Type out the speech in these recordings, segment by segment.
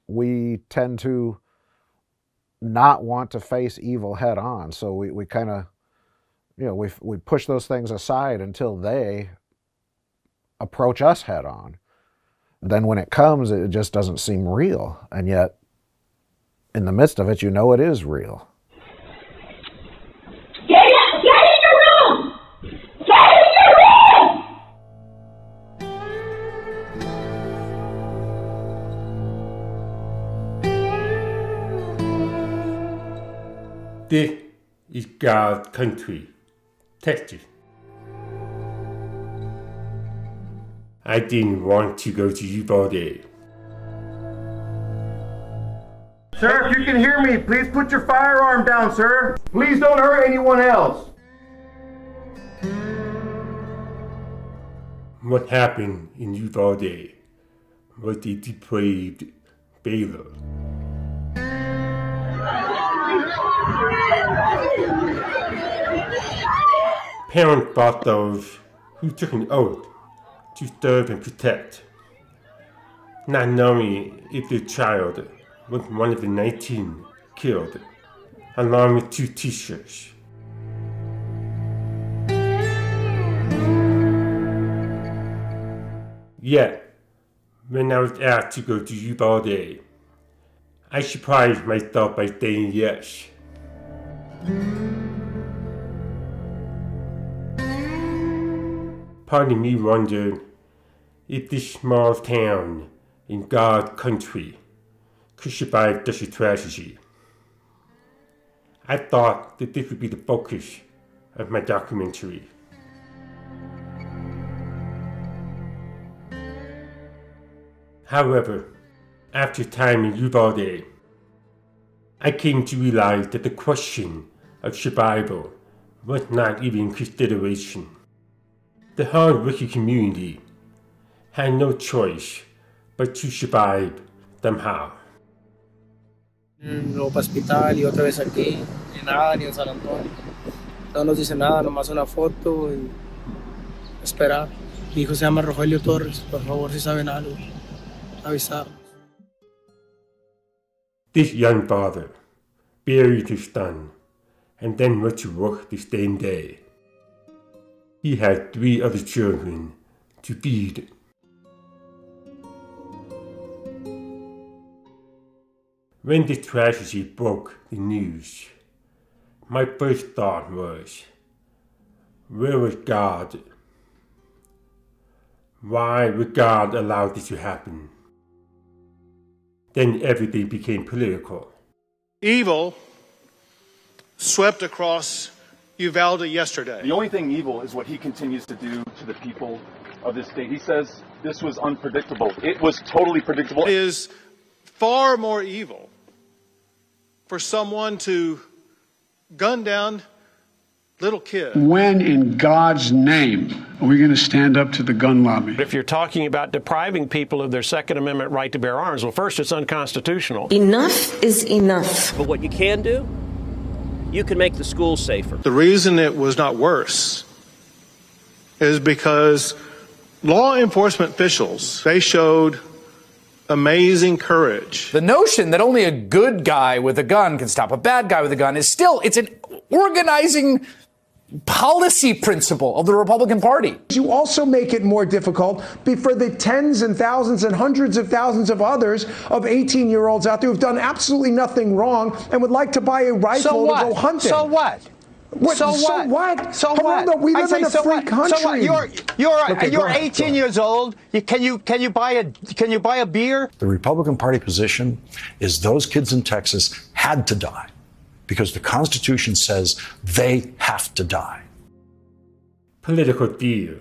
we tend to not want to face evil head on. So we kind of, we push those things aside until they approach us head on. Then when it comes, it just doesn't seem real. And yet, in the midst of it, it is real. Get in your room! Get in your room! This is God's country, Texas. I didn't want to go to Uvalde. Sir, if you can hear me, please put your firearm down, sir. Please don't hurt anyone else. What happened in Uvalde was the depraved Baylor. Parents fought those who took an oath to serve and protect, not knowing if their child was one of the 19 killed, along with 2 t-shirts. Yet, when I was asked to go to Uvalde, I surprised myself by saying yes. Part of me wondered if this small town in God's country could survive such a tragedy. I thought that this would be the focus of my documentary. However, after time in Uvalde, I came to realize that the question of survival was not even in consideration. The hard-working community had no choice but to survive somehow. Luego para hospital y otra vez aquí, ni nada, ni en San Antonio. No nos dice nada, nomás una foto y esperar. Mi hijo se llama Rogelio Torres, por favor, si saben algo, avisarnos. This young father buried his son and then went to work the same day. He had 3 other children to feed. When the tragedy broke the news, my first thought was, where was God? Why would God allow this to happen? Then everything became political. Evil swept across Uvalde yesterday. The only thing evil is what he continues to do to the people of this state. He says this was unpredictable. It was totally predictable. It is far more evil for someone to gun down little kids. When in God's name are we going to stand up to the gun lobby? If you're talking about depriving people of their Second Amendment right to bear arms, well, first, it's unconstitutional. Enough is enough. But what you can do, you can make the schools safer. The reason it was not worse is because law enforcement officials, they showed amazing courage. The notion that only a good guy with a gun can stop a bad guy with a gun is still, it's an organizing policy principle of the Republican Party. You also make it more difficult for the tens and thousands and hundreds of thousands of others of 18-year-olds out there who've done absolutely nothing wrong and would like to buy a rifle to go hunting. So what? So what? So what? We live in a free country. So what? You're 18 years old. Can you buy a beer? The Republican Party position is those kids in Texas had to die because the Constitution says they have to die. Political fear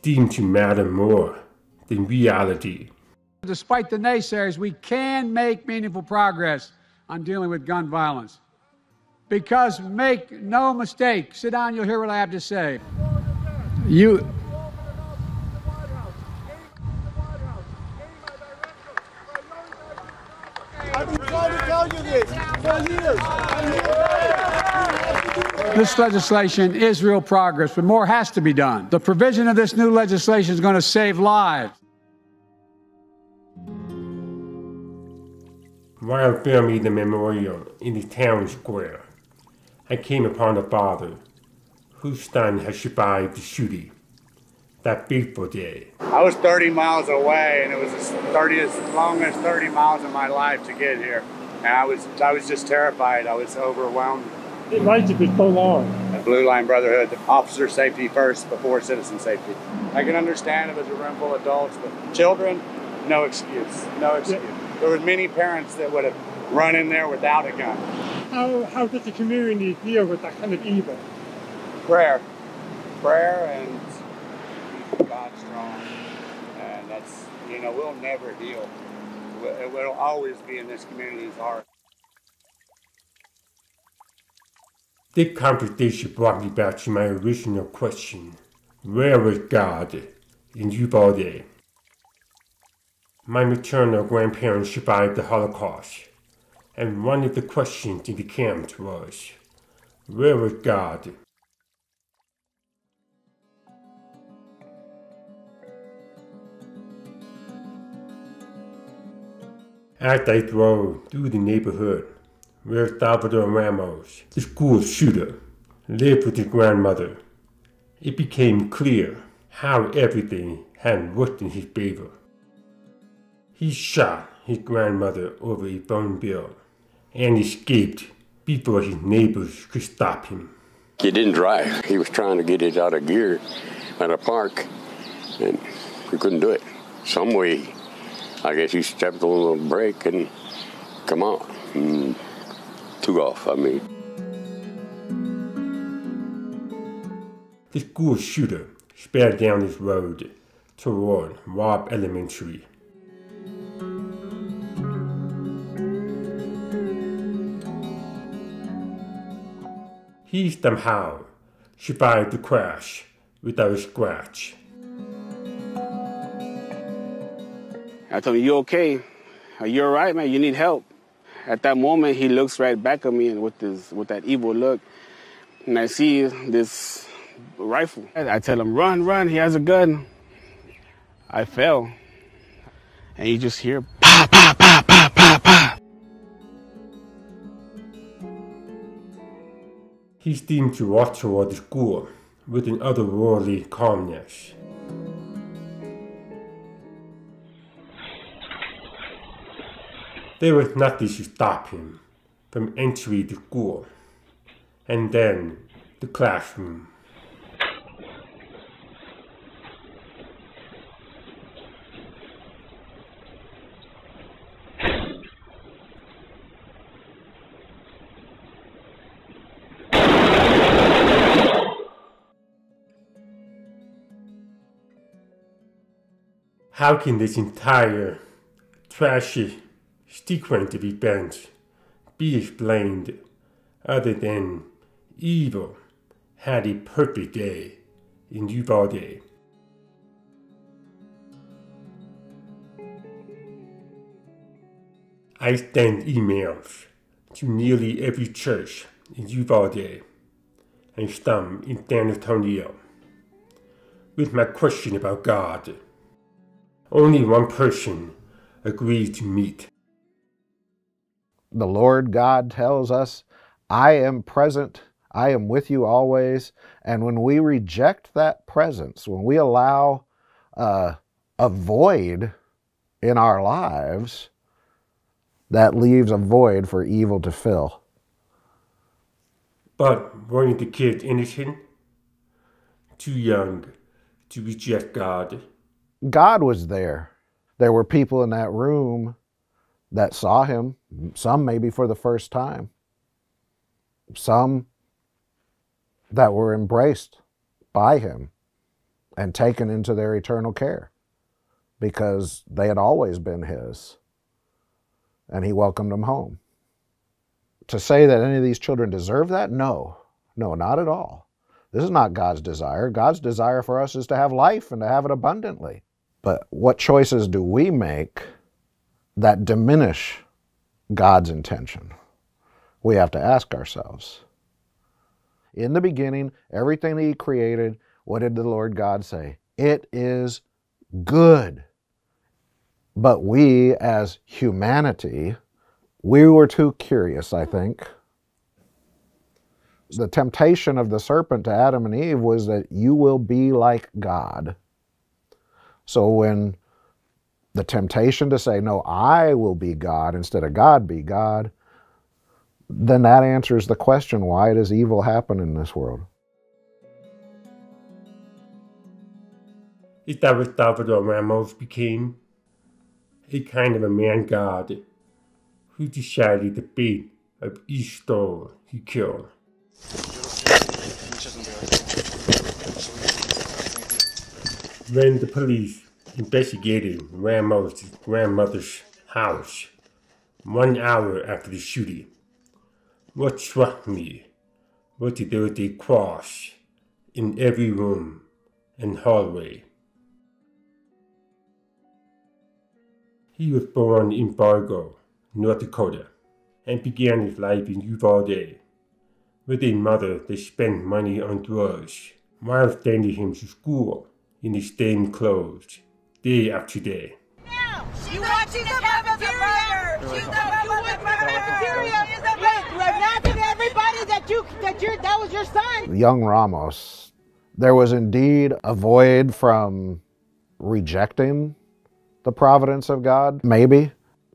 seems to matter more than reality. Despite the naysayers, we can make meaningful progress on dealing with gun violence. Because make no mistake, sit down, you'll hear what I have to say. I've been trying to tell you this for years. This legislation is real progress, but more has to be done. The provision of this new legislation is going to save lives. While filming the memorial in the town square, I came upon a father whose son had survived the shooting that fateful day. I was 30 miles away, and it was as long as 30 miles of my life to get here. And I was just terrified. I was overwhelmed. Why did it be so long? The Blue Line Brotherhood, officer safety first before citizen safety. I can understand if it was a room full of adults, but children, no excuse, no excuse. Yeah. There were many parents that would have run in there without a gun. How does the community deal with that kind of evil? Prayer and keep God strong. And that's, we'll never heal. It will always be in this community's heart. This conversation brought me back to my original question. Where was God in Uvalde? My maternal grandparents survived the Holocaust, and one of the questions in the camps was, where was God? As I drove through the neighborhood where Salvador Ramos, the school shooter, lived with his grandmother, it became clear how everything had worked in his favor. He shot his grandmother over a phone bill and escaped before his neighbors could stop him. He didn't drive. He was trying to get it out of gear at a park, and he couldn't do it. Some way, I guess he stepped on the brake and come out and took off. The school shooter sped down his road toward Robb Elementary. He somehow survived the crash without a scratch. I told him, "You okay? Are you all right, man? You need help." At that moment, he looks right back at me and with that evil look, and I see this rifle. I tell him, "Run, he has a gun." I fell, and you just hear pa, pa, pa, pa, pa, pa. He seemed to walk toward the school with an otherworldly calmness. There was nothing to stop him from entering the school, and then the classroom. How can this entire trashy sequence of events be explained other than evil had a perfect day in Uvalde? I send emails to nearly every church in Uvalde and some in San Antonio with my question about God. Only one person agreed to meet. The Lord God tells us, I am present, I am with you always. And when we reject that presence, when we allow a void in our lives, that leaves a void for evil to fill. But weren't the kids innocent? Too young to reject God? God was there. There were people in that room that saw him, some maybe for the first time, some that were embraced by him and taken into their eternal care because they had always been his, and he welcomed them home. To say that any of these children deserve that? No, not at all. This is not God's desire. God's desire for us is to have life and to have it abundantly. But what choices do we make that diminish God's intention? We have to ask ourselves. In the beginning, everything that he created, what did the Lord God say? It is good. But we as humanity We were too curious, I think. The temptation of the serpent to Adam and Eve was that you will be like God. So when the temptation to say, no, I will be God instead of God be God, then that answers the question, why does evil happen in this world? Is that what Salvador Ramos became? A kind of a man-god who decided the fate of each soul he killed. When the police investigated Ramos' grandmother's house 1 hour after the shooting, what struck me was that there was a cross in every room and hallway. He was born in Fargo, North Dakota, and began his life in Uvalde with a mother that spent money on drugs while sending him to school in the same clothes, day after day. You watching the cafeteria? She's the cafeteria. You're not to everybody that was your son. Young Ramos, there was indeed a void from rejecting the providence of God, maybe.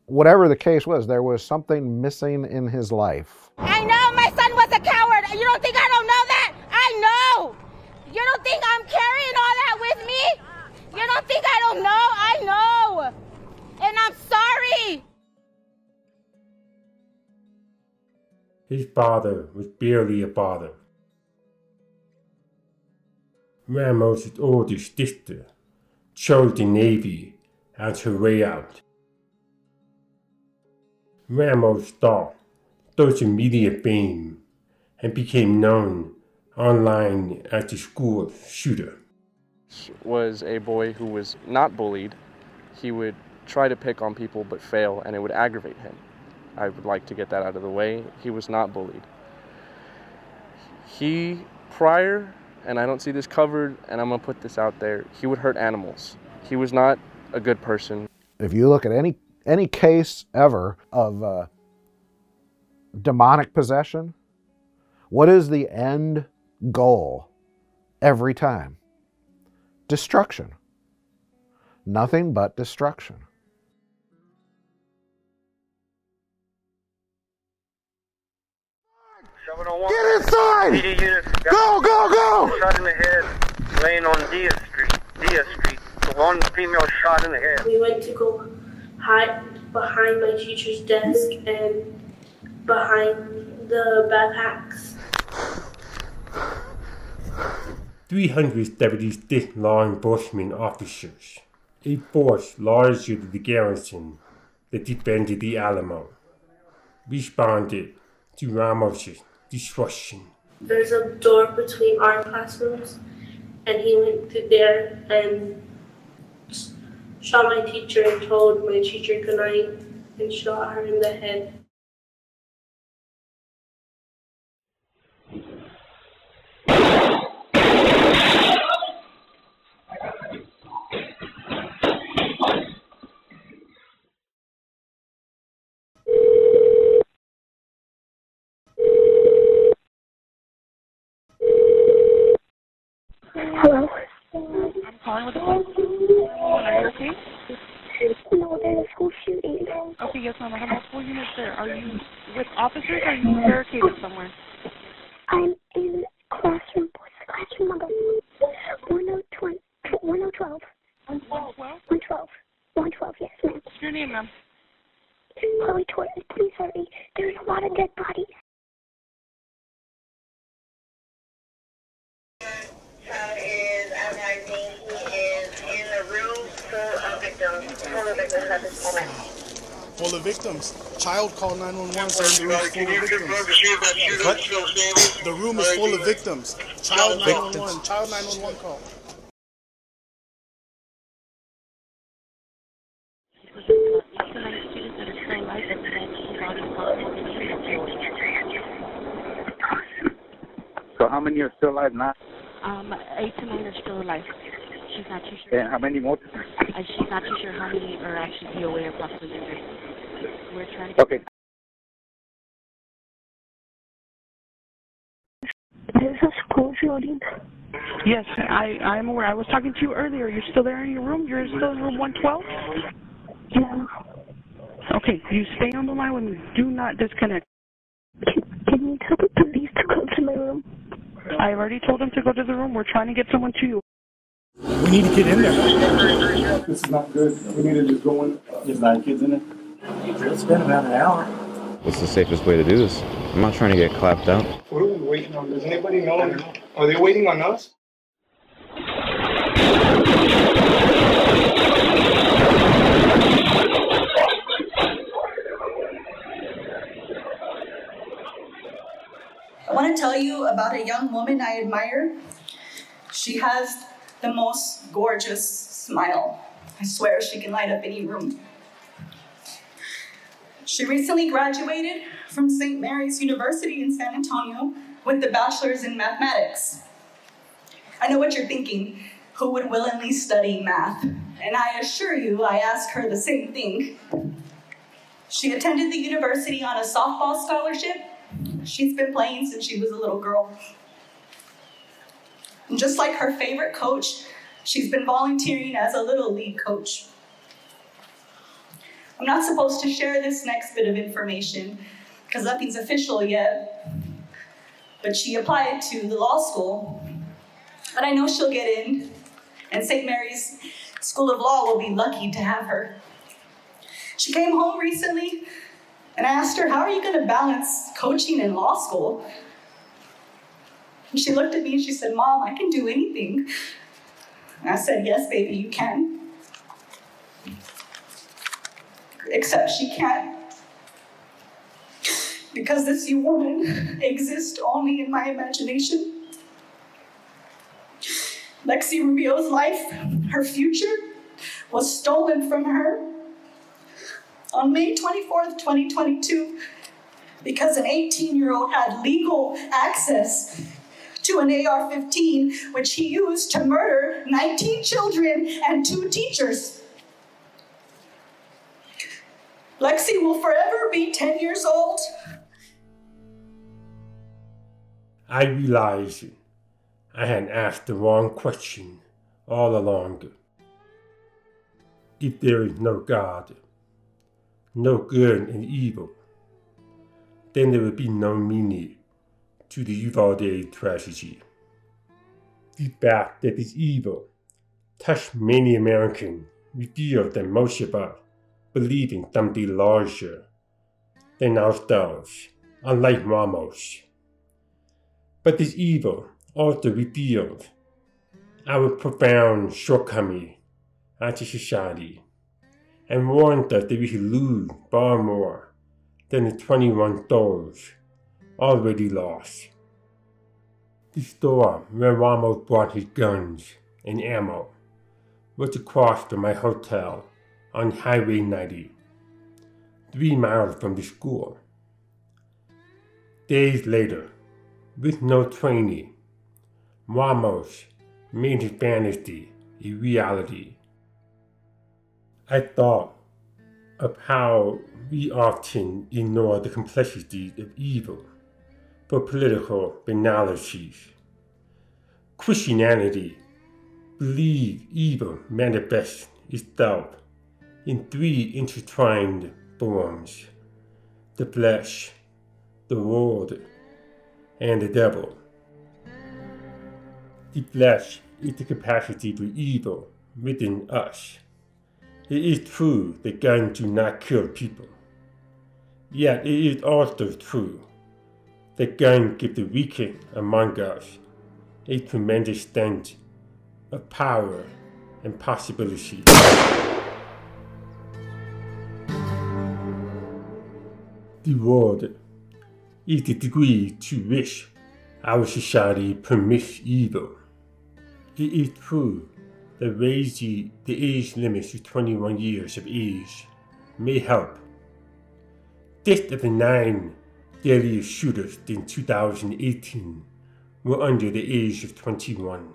Whatever the case was, there was something missing in his life. I know my son was a coward. You don't think I don't know that? I know. You don't think I'm carrying all that with me? You don't think I don't know? I know. And I'm sorry. His father was barely a father. Ramos' older sister chose the Navy as her way out. Ramos sought social media fame and became known online as the school shooter. He was a boy who was not bullied. He would try to pick on people but fail, and it would aggravate him. I would like to get that out of the way. He was not bullied. He, prior, and I don't see this covered, and I'm going to put this out there, he would hurt animals. He was not a good person. If you look at any case ever of demonic possession, what is the end goal every time? Destruction. Nothing but destruction. Get inside! Go, go, go! Shot in the head, laying on Diaz Street. The one female shot in the head. We went to go hide behind my teacher's desk and behind the backpacks. 376 law enforcement officers, a force larger than the garrison that defended the Alamo, responded to Ramos' destruction. There's a door between our classrooms, and he went through there and shot my teacher and told my teacher goodnight and shot her in the head. Hello? I'm calling with the police. Are you okay? No, there's a school shooting. Okay, yes, ma'am. I have multiple units there. Are you with officers or are you barricaded somewhere? I'm in classroom. What's the classroom number? 1012. 112? 112, yes, ma'am. What's your name, ma'am? Chloe Torres, please hurry. There's a lot of dead bodies. Full of victims. Child call 911 saying the room is full of victims. What? The room is full of victims. Child 911. Child 911 call. So how many are still alive now? 8 to 9 are still alive. She's not too sure. And how many more? She's not too sure how many are actually DOA or possibly injured. We're trying to get building. Yes, I'm aware. I was talking to you earlier. You're still there in your room? You're still in room 112? Yeah. Okay, you stay on the line with me. Do not disconnect. Can you tell the police to come to my room? I already told them to go to the room. We're trying to get someone to you. We need to get in there. This is not good. We need to just go in. There's 9 kids in it. It's been about an hour. What's the safest way to do this? I'm not trying to get clapped out. What are we waiting on? Does anybody know? Are they waiting on us? I want to tell you about a young woman I admire. She has the most gorgeous smile. I swear she can light up any room. She recently graduated from St. Mary's University in San Antonio with the bachelor's in mathematics. I know what you're thinking. Who would willingly study math? And I assure you, I asked her the same thing. She attended the university on a softball scholarship. She's been playing since she was a little girl. And just like her favorite coach, she's been volunteering as a little league coach. I'm not supposed to share this next bit of information because nothing's official yet, but she applied to the law school. But I know she'll get in, and St. Mary's School of Law will be lucky to have her. She came home recently, and I asked her, how are you going to balance coaching and law school? And she looked at me and she said, Mom, I can do anything. And I said, yes, baby, you can. Except she can't. Because this you woman exists only in my imagination. Lexi Rubio's life, her future, was stolen from her on May 24th, 2022, because an 18-year-old had legal access to an AR-15, which he used to murder 19 children and 2 teachers. Lexi will forever be 10 years old. I realized I had asked the wrong question all along. If there is no God, no good and evil, then there would be no meaning to the Uvalde tragedy. The fact that this evil touched many Americans revealed that most of us believe in something larger than ourselves, unlike Ramos. But this evil also revealed our profound shortcoming as a society and warned us that we should lose far more than the 21 souls already lost. The store where Ramos bought his guns and ammo was across from my hotel on Highway 90, 3 miles from the school. Days later, with no training, Ramos made his fantasy a reality. I thought of how we often ignore the complexities of evil for political banalities. Christianity believes evil manifests itself in 3 intertwined forms: the flesh, the world, and the devil. The flesh is the capacity for evil within us. It is true that guns do not kill people. Yet it is also true that guns give the weakest among us a tremendous sense of power and possibility. The world is the degree to which our society permits evil. It is true that raising the age limit to 21 years of age may help. 6 of the 9 deadliest shooters in 2018 were under the age of 21.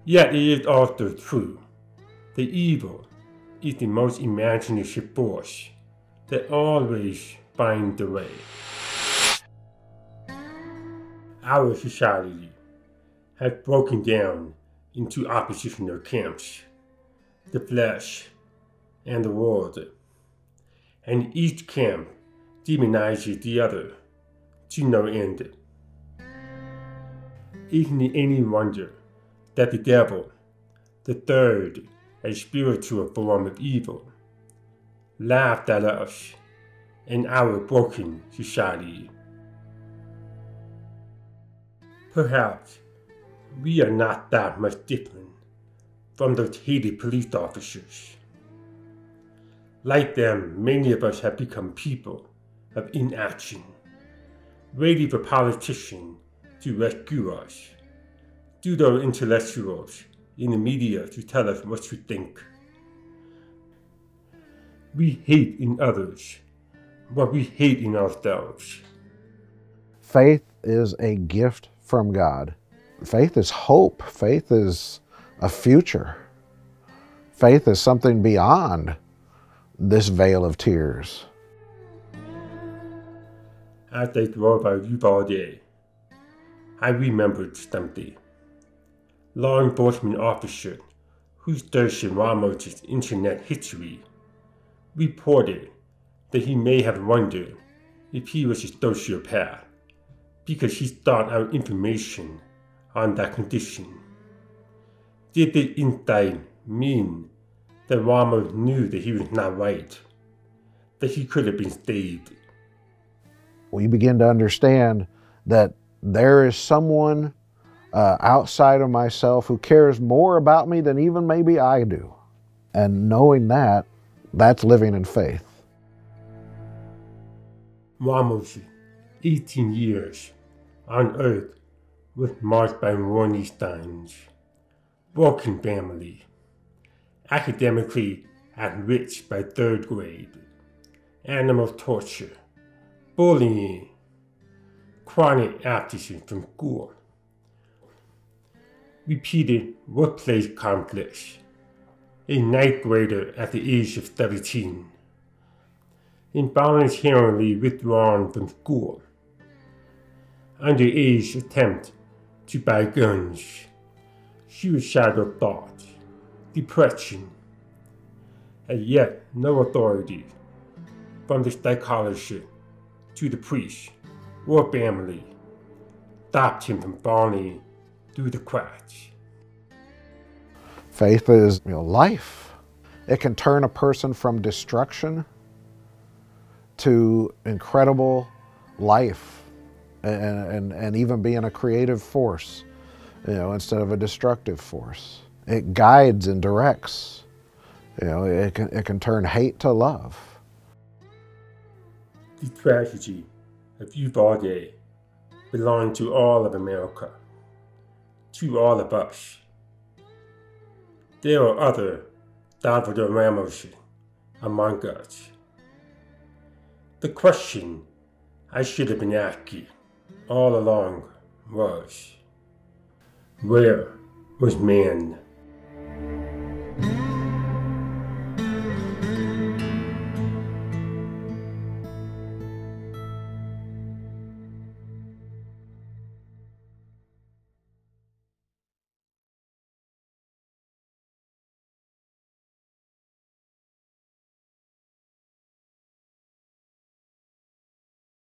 Yet it is also true that evil is the most imaginative force that always finds a way. Our society have broken down into oppositional camps, the flesh and the world, and each camp demonizes the other to no end. Isn't it any wonder that the devil, the third a spiritual form of evil, laughed at us and our broken society? Perhaps we are not that much different from those hated police officers. Like them, many of us have become people of inaction, waiting for politicians to rescue us, pseudo intellectuals in the media to tell us what to think. We hate in others what we hate in ourselves. Faith is a gift from God. Faith is hope. Faith is a future. Faith is something beyond this veil of tears. As I drove by Uvalde, I remembered something. Law enforcement officer who searched Ramos' internet history reported that he may have wondered if he was a sociopath because he sought out information on that condition. Did the insight mean that Ramos knew that he was not right, that he could have been saved? We begin to understand that there is someone outside of myself who cares more about me than even maybe I do. And knowing that, that's living in faith. Ramos' 18 years on earth was marked by warning signs: broken family, academically enriched by third grade, animal torture, bullying, chronic absence from school, repeated workplace conflicts, a ninth grader at the age of 17, involuntarily withdrawn from school, underage attempt to buy guns, suicidal thoughts, depression, and yet no authority from the psychologist to the priest or family stopped him from falling through the cracks. Faith is, life. It can turn a person from destruction to incredible life and even being a creative force, instead of a destructive force. It guides and directs. It can turn hate to love. The tragedy of Uvalde belongs to all of America, to all of us. There are other Salvador Ramos among us. The question I should have been asking all along was, where was man?